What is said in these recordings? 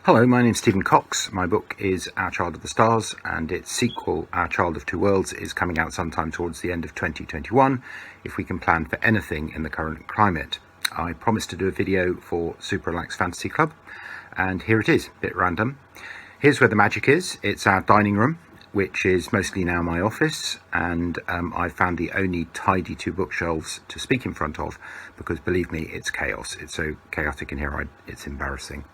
Hello, my name's Stephen Cox. My book is Our Child of the Stars, and its sequel, Our Child of Two Worlds, is coming out sometime towards the end of 2021, if we can plan for anything in the current climate. I promised to do a video for Super Relaxed Fantasy Club, and here it is, a bit random. Here's where the magic is. It's our dining room, which is mostly now my office, and I found the only tidy two bookshelves to speak in front of, because believe me, it's chaos. It's so chaotic in here, it's embarrassing.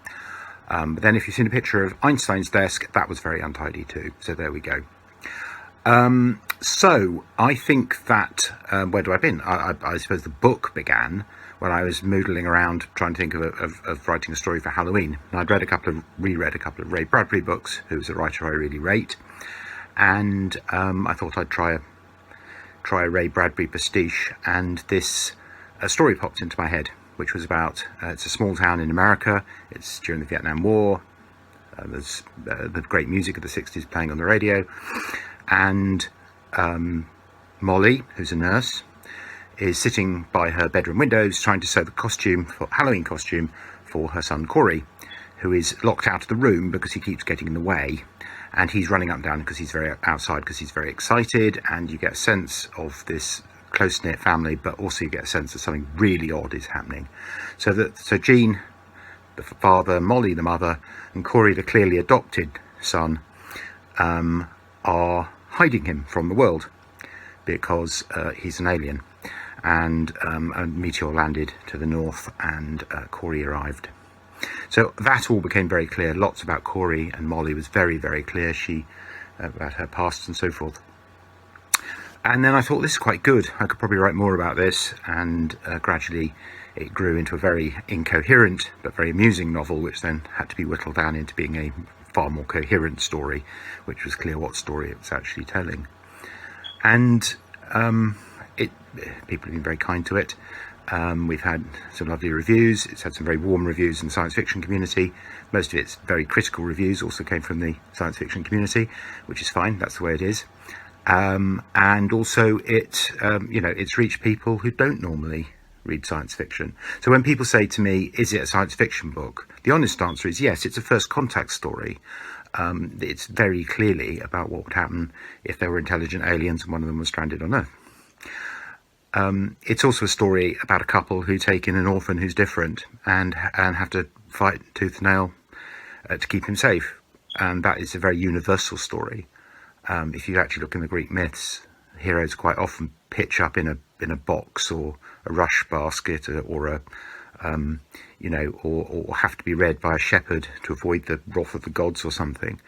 But then if you've seen a picture of Einstein's desk, that was very untidy too. So there we go. So I think that, where do I begin? I suppose the book began when I was moodling around trying to think of writing a story for Halloween. And I'd reread a couple of Ray Bradbury books, who's a writer I really rate. And I thought I'd try a Ray Bradbury pastiche, and this story popped into my head, which was about, it's a small town in America, it's during the Vietnam War, there's the great music of the 60s playing on the radio, and Molly, who's a nurse, is sitting by her bedroom windows trying to sew the Halloween costume for her son Cory, who is locked out of the room because he keeps getting in the way, and he's running up and down because he's very excited, and you get a sense of this close-knit family, but also you get a sense that something really odd is happening. So Jean, the father, Molly, the mother, and Cory, the clearly adopted son, are hiding him from the world because he's an alien, and a meteor landed to the north, and Cory arrived. So that all became very clear. Lots about Cory and Molly was very, very clear. About her past and so forth. And then I thought, this is quite good. I could probably write more about this, and gradually it grew into a very incoherent but very amusing novel, which then had to be whittled down into being a far more coherent story, which was clear what story it was actually telling. And people have been very kind to it. We've had some lovely reviews. It's had some very warm reviews in the science fiction community. Most of its very critical reviews also came from the science fiction community, which is fine. That's the way it is. And also it's reached people who don't normally read science fiction. So when people say to me, is it a science fiction book? The honest answer is yes, it's a first contact story. It's very clearly about what would happen if there were intelligent aliens and one of them was stranded on Earth. It's also a story about a couple who take in an orphan who's different and have to fight tooth and nail to keep him safe. And that is a very universal story. If you actually look in the Greek myths, heroes quite often pitch up in a box or a rush basket, or have to be read by a shepherd to avoid the wrath of the gods or something.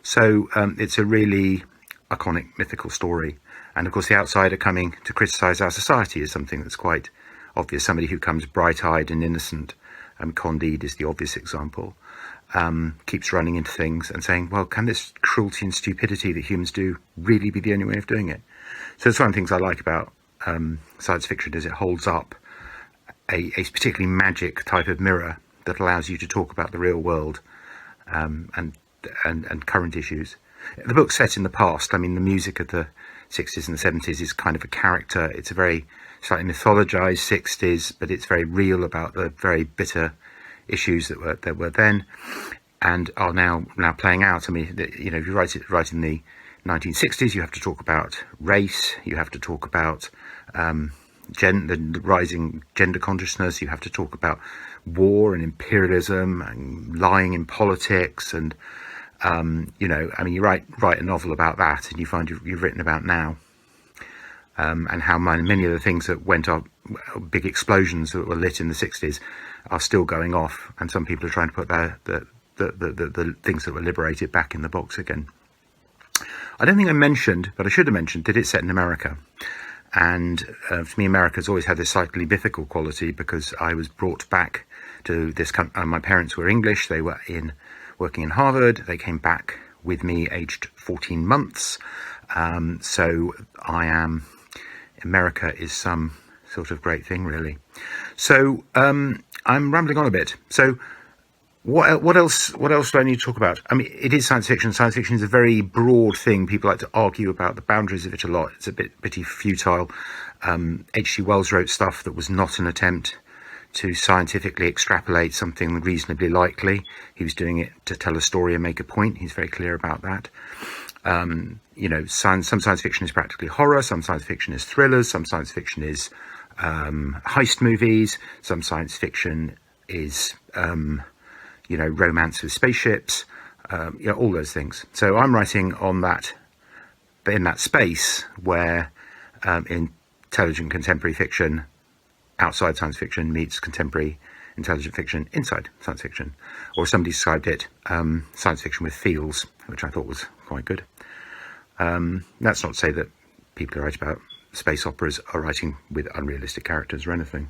So it's a really iconic mythical story. And of course, the outsider coming to criticise our society is something that's quite obvious. Somebody who comes bright-eyed and innocent, Candide is the obvious example. Keeps running into things and saying, well, can this cruelty and stupidity that humans do really be the only way of doing it? So it's one of the things I like about science fiction, is it holds up a particularly magic type of mirror that allows you to talk about the real world and current issues. The book's set in the past. I mean, the music of the 60s and the 70s is kind of a character. It's a very slightly mythologized 60s, but it's very real about the very bitter issues that were then and are now playing out. I mean, if you write in the 1960s, you have to talk about race, you have to talk about the rising gender consciousness, you have to talk about war and imperialism and lying in politics, and you write a novel about that, and you find you've written about now, and how many of the things that went up, big explosions that were lit in the 60s, are still going off, and some people are trying to put the things that were liberated back in the box again. I don't think I mentioned, but I should have mentioned, that it's set in America. And for me, America's always had this slightly mythical quality, because I was brought back to this country. My parents were English. They were working in Harvard. They came back with me aged 14 months. So America is some sort of great thing, really. So I'm rambling on a bit. So what else do I need to talk about? I mean, it is science fiction. Science fiction is a very broad thing. People like to argue about the boundaries of it a lot. It's a bit futile. H.G. Wells wrote stuff that was not an attempt to scientifically extrapolate something reasonably likely. He was doing it to tell a story and make a point. He's very clear about that. Some science fiction is practically horror, some science fiction is thrillers, some science fiction is heist movies, some science fiction is romance with spaceships, all those things. So I'm writing on that, but in that space where intelligent contemporary fiction outside science fiction meets contemporary intelligent fiction inside science fiction. Or somebody described it, science fiction with feels, which I thought was quite good. That's not to say that people who write about space operas are writing with unrealistic characters or anything.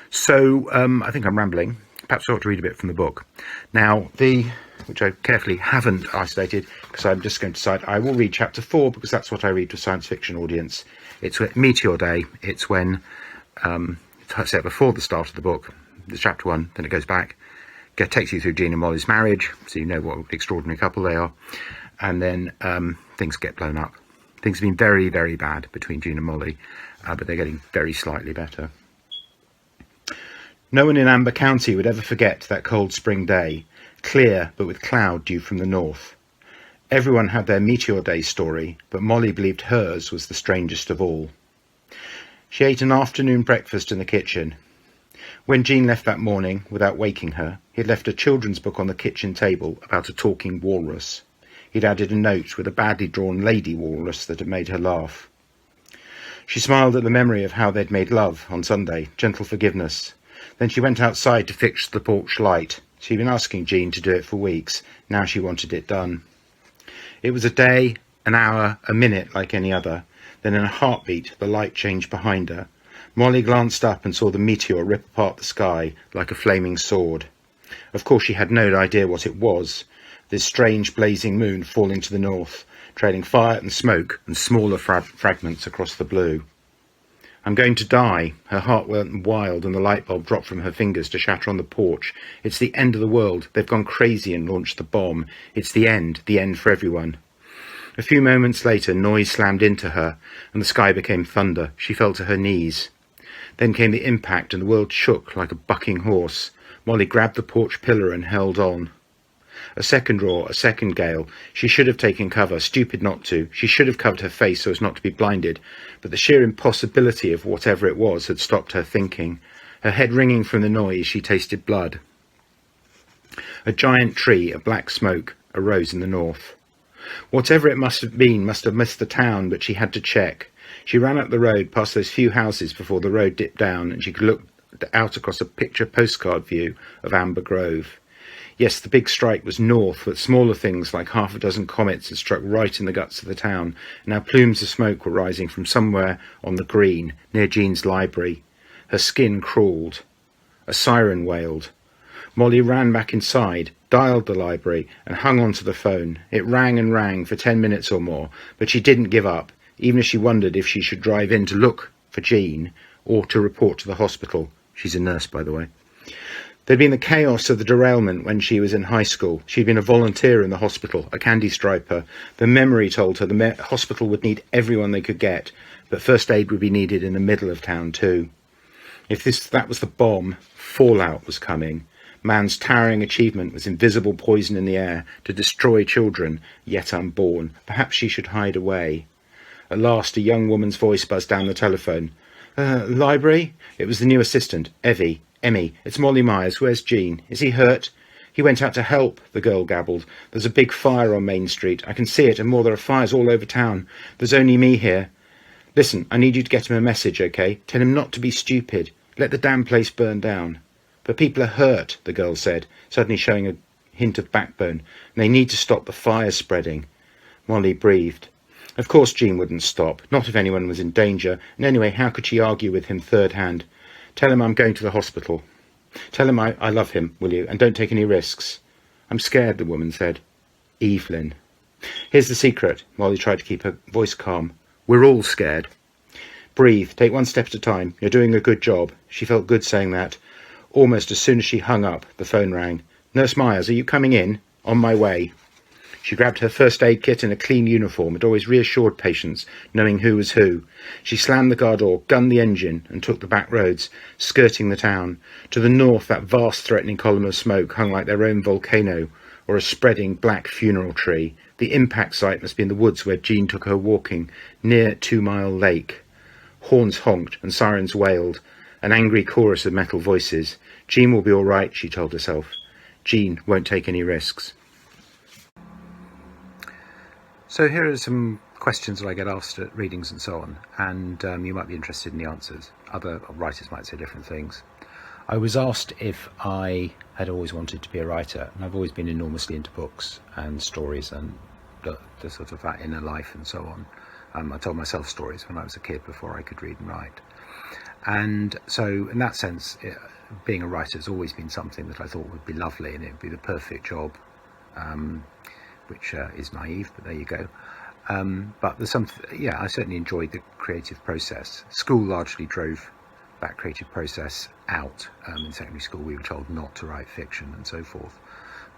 So I think I'm rambling. Perhaps I ought to read a bit from the book. Now, which I carefully haven't isolated, because I'm just going to decide I will read chapter 4, because that's what I read to a science fiction audience. It's Meteor Day. It's when, set before the start of the book, the chapter 1, then it goes back, takes you through Jean and Molly's marriage, so you know what an extraordinary couple they are, and then things get blown up. Things have been very, very bad between Jean and Molly, but they're getting very slightly better. No one in Amber County would ever forget that cold spring day, clear but with cloud due from the north. Everyone had their Meteor Day story, but Molly believed hers was the strangest of all. She ate an afternoon breakfast in the kitchen. When Jean left that morning, without waking her, he had left a children's book on the kitchen table about a talking walrus. He'd added a note with a badly drawn lady walrus that had made her laugh. She smiled at the memory of how they'd made love on Sunday, gentle forgiveness. Then she went outside to fix the porch light. She'd been asking Jean to do it for weeks. Now she wanted it done. It was a day, an hour, a minute like any other. Then in a heartbeat, the light changed behind her. Molly glanced up and saw the meteor rip apart the sky like a flaming sword. Of course she had no idea what it was. This strange blazing moon falling to the north, trailing fire and smoke and smaller fragments across the blue. I'm going to die. Her heart went wild and the light bulb dropped from her fingers to shatter on the porch. It's the end of the world. They've gone crazy and launched the bomb. It's the end for everyone. A few moments later, noise slammed into her and the sky became thunder. She fell to her knees. Then came the impact and the world shook like a bucking horse. Molly grabbed the porch pillar and held on. A second roar, a second gale. She should have taken cover, stupid not to. She should have covered her face so as not to be blinded. But the sheer impossibility of whatever it was had stopped her thinking. Her head ringing from the noise, she tasted blood. A giant tree, a black smoke, arose in the north. Whatever it must have been must have missed the town, but she had to check. She ran up the road past those few houses before the road dipped down and she could look out across a picture postcard view of Amber Grove. Yes, the big strike was north, but smaller things like half a dozen comets had struck right in the guts of the town. Now plumes of smoke were rising from somewhere on the green, near Jean's library. Her skin crawled. A siren wailed. Molly ran back inside, dialed the library, and hung onto the phone. It rang and rang for 10 minutes or more, but she didn't give up, even as she wondered if she should drive in to look for Jean, or to report to the hospital. She's a nurse, by the way. There'd been the chaos of the derailment when she was in high school. She'd been a volunteer in the hospital, a candy striper. The memory told her the hospital would need everyone they could get, but first aid would be needed in the middle of town too. If that was the bomb, fallout was coming. Man's towering achievement was invisible poison in the air to destroy children yet unborn. Perhaps she should hide away. At last, a young woman's voice buzzed down the telephone. Library? It was the new assistant, Evie. Emmy, it's Molly Myers. Where's Jean? Is he hurt? He went out to help, the girl gabbled. There's a big fire on Main Street. I can see it, and more, there are fires all over town. There's only me here. Listen, I need you to get him a message, okay? Tell him not to be stupid. Let the damn place burn down. But people are hurt, the girl said, suddenly showing a hint of backbone, and they need to stop the fire spreading. Molly breathed. Of course Jean wouldn't stop, not if anyone was in danger, and anyway, how could she argue with him third hand? Tell him I'm going to the hospital. Tell him I love him, will you, and don't take any risks. I'm scared, the woman said. Evelyn. Here's the secret. Molly tried to keep her voice calm. We're all scared. Breathe. Take one step at a time. You're doing a good job. She felt good saying that. Almost as soon as she hung up, the phone rang. Nurse Myers, are you coming in? On my way. She grabbed her first aid kit and a clean uniform. It always reassured patients, knowing who was who. She slammed the car door, gunned the engine, and took the back roads, skirting the town. To the north, that vast threatening column of smoke hung like their own volcano, or a spreading black funeral tree. The impact site must be in the woods where Jean took her walking, near 2 Mile Lake. Horns honked and sirens wailed, an angry chorus of metal voices. Jean will be all right, she told herself. Jean won't take any risks. So here are some questions that I get asked at readings and so on, and you might be interested in the answers. Other writers might say different things. I was asked if I had always wanted to be a writer, and I've always been enormously into books and stories and the sort of that inner life and so on. I told myself stories when I was a kid before I could read and write. And so in that sense, being a writer has always been something that I thought would be lovely, and it would be the perfect job, which is naive, but there you go. But there's I certainly enjoyed the creative process. School largely drove that creative process out. In secondary school we were told not to write fiction and so forth,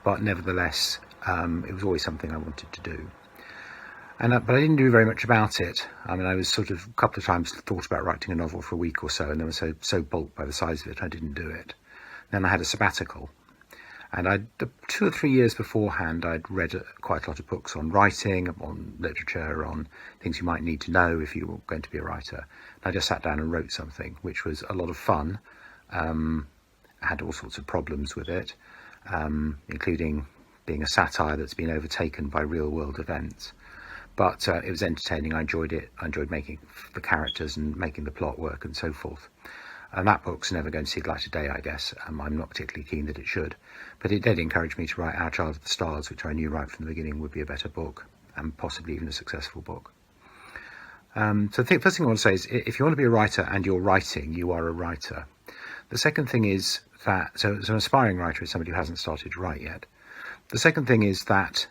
but nevertheless it was always something I wanted to do. But I didn't do very much about it. I mean, I was sort of a couple of times thought about writing a novel for a week or so, and then was so balked by the size of it I didn't do it. Then I had a sabbatical, and 2 or 3 years beforehand I'd read quite a lot of books on writing, on literature, on things you might need to know if you were going to be a writer. And I just sat down and wrote something, which was a lot of fun. I had all sorts of problems with it, including being a satire that's been overtaken by real world events. But it was entertaining. I enjoyed it. I enjoyed making the characters and making the plot work and so forth. And that book's never going to see the light of day, I guess. I'm not particularly keen that it should. But it did encourage me to write Our Child of the Stars, which I knew right from the beginning would be a better book, and possibly even a successful book. So the first thing I want to say is, if you want to be a writer and you're writing, you are a writer. The second thing is that, so an aspiring writer is somebody who hasn't started to write yet. The second thing is that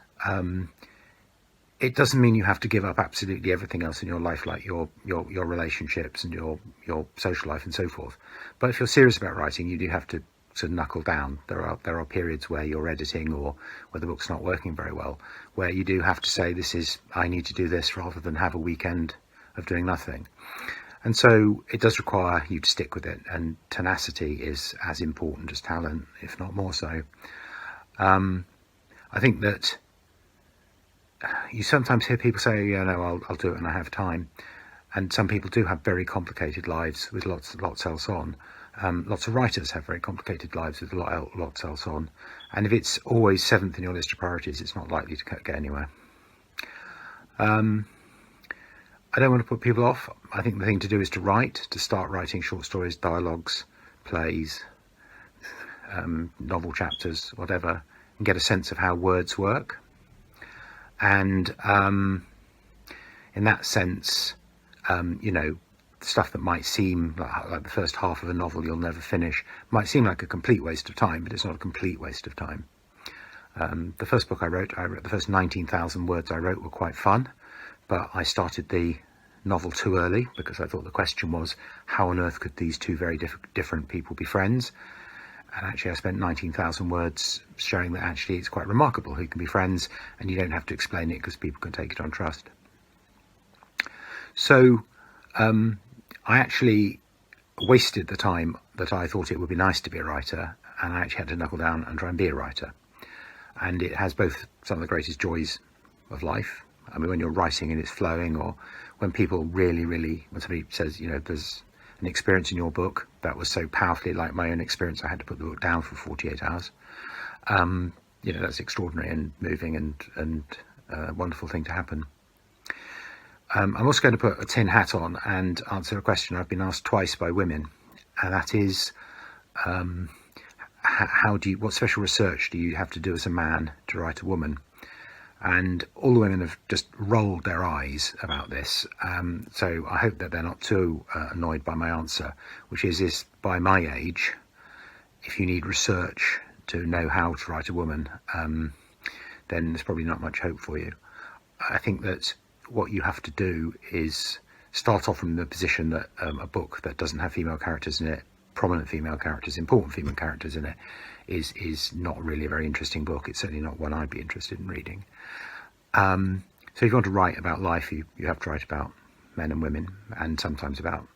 it doesn't mean you have to give up absolutely everything else in your life, like your relationships and your social life and so forth. But if you're serious about writing, you do have to sort of knuckle down. There are periods where you're editing or where the book's not working very well, where you do have to say, I need to do this, rather than have a weekend of doing nothing. And so it does require you to stick with it, and tenacity is as important as talent, if not more so. I think that you sometimes hear people say, yeah, no, I'll do it when I have time. And some people do have very complicated lives with lots else on. Lots of writers have very complicated lives with lots else on. And if it's always 7th in your list of priorities, it's not likely to get anywhere. I don't want to put people off. I think the thing to do is to start writing short stories, dialogues, plays, novel chapters, whatever, and get a sense of how words work. And in that sense, stuff that might seem like the first half of a novel you'll never finish might seem like a complete waste of time, but it's not a complete waste of time. The first book I wrote the first 19,000 words I wrote were quite fun, but I started the novel too early because I thought the question was, how on earth could these two very different people be friends? And actually I spent 19,000 words showing that actually it's quite remarkable who can be friends, and you don't have to explain it because people can take it on trust. So I actually wasted the time that I thought it would be nice to be a writer, and I actually had to knuckle down and try and be a writer. And it has both some of the greatest joys of life. I mean, when you're writing and it's flowing, or when people really, when somebody says, there's an experience in your book that was so powerfully like my own experience, I had to put the book down for 48 hours. That's extraordinary and moving and a wonderful thing to happen. I'm also going to put a tin hat on and answer a question I've been asked twice by women, and that is, what special research do you have to do as a man to write a woman? And all the women have just rolled their eyes about this. So I hope that they're not too annoyed by my answer, which is by my age, if you need research to know how to write a woman, then there's probably not much hope for you. I think that what you have to do is start off from the position that a book that doesn't have female characters in it prominent female characters, important female characters in it, is not really a very interesting book. It's certainly not one I'd be interested in reading. So if you want to write about life, you have to write about men and women, and sometimes about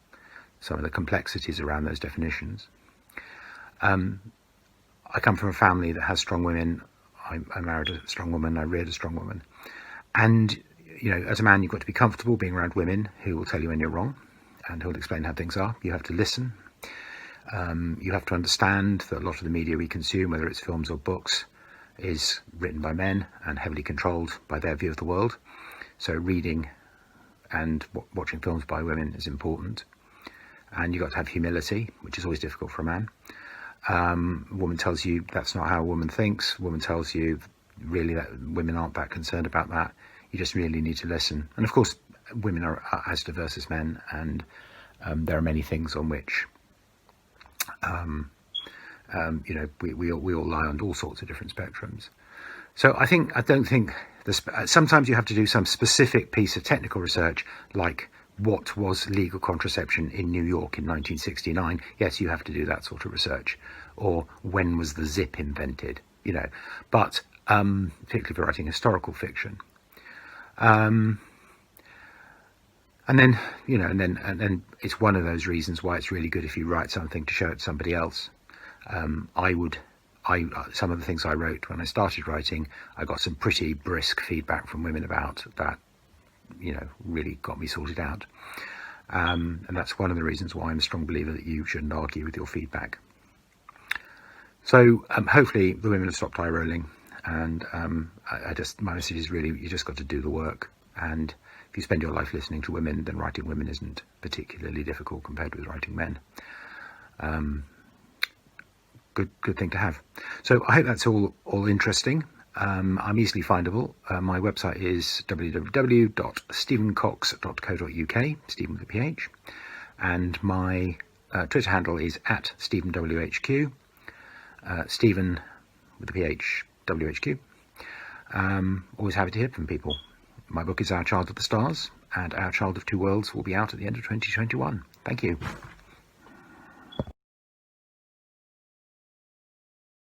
some of the complexities around those definitions. I come from a family that has strong women. I married a strong woman. I reared a strong woman. And, you know, as a man, you've got to be comfortable being around women who will tell you when you're wrong and who will explain how things are. You have to listen. You have to understand that a lot of the media we consume, whether it's films or books, is written by men and heavily controlled by their view of the world. So reading and watching films by women is important. And you've got to have humility, which is always difficult for a man. A woman tells you that's not how a woman thinks. A woman tells you really that women aren't that concerned about that. You just really need to listen. And of course, women are as diverse as men, and there are many things on which you know, we all lie on all sorts of different spectrums. So I don't think sometimes you have to do some specific piece of technical research, like what was legal contraception in New York in 1969. Yes, you have to do that sort of research. Or when was the zip invented, you know, but particularly for writing historical fiction. And then, you know, and then it's one of those reasons why it's really good if you write something to show it to somebody else. Some of the things I wrote when I started writing, I got some pretty brisk feedback from women about that, you know, really got me sorted out. And that's one of the reasons why I'm a strong believer that you shouldn't argue with your feedback. So hopefully the women have stopped eye rolling, and my message is really, you just got to do the work. And if you spend your life listening to women, then writing women isn't particularly difficult compared with writing men. Good thing to have. So I hope that's all interesting. I'm easily findable. My website is www.stephencox.co.uk, Stephen with a PH, and my Twitter handle is @StephenWHQ, Stephen with a PH, WHQ. Always happy to hear from people. My book is Our Child of the Stars, and Our Child of Two Worlds will be out at the end of 2021. Thank you.